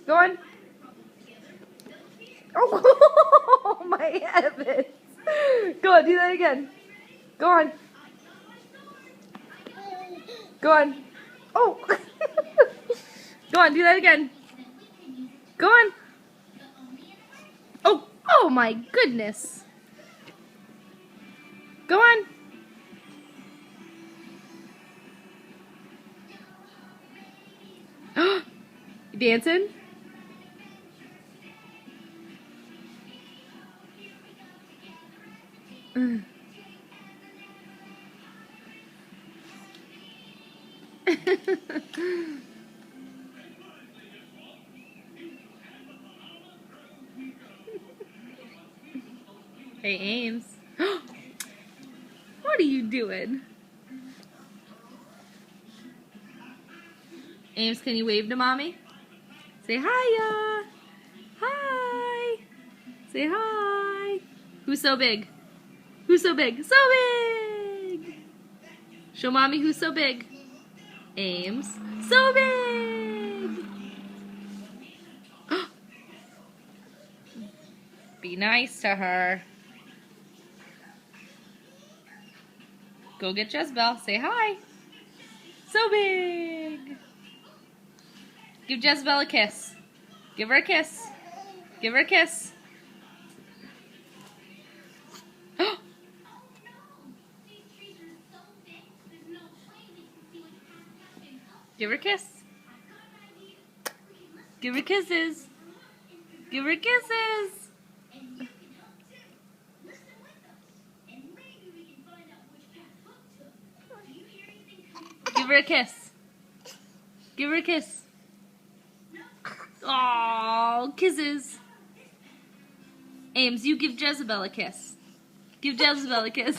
Go on. Oh, my heavens. Go on, do that again. Go on. Go on. Oh. Go on, do that again. Go on. Oh, oh my goodness. Go on. You dancing? Hey, Ames. What are you doing? Ames, can you wave to mommy? Say hiya. Hi. Say hi. Who's so big? Who's so big? So big. Show mommy who's so big. Ames. So big. Be nice to her. Go get Jezebel. Say hi. So big. Give Jezebel a kiss. Give her a kiss. Give her a kiss. Give her a kiss. Give her kisses. Give her kisses. Give her a kiss. Give her a kiss. Aww, kisses. Ames, you give Jezebel a kiss. Give Jezebel a kiss.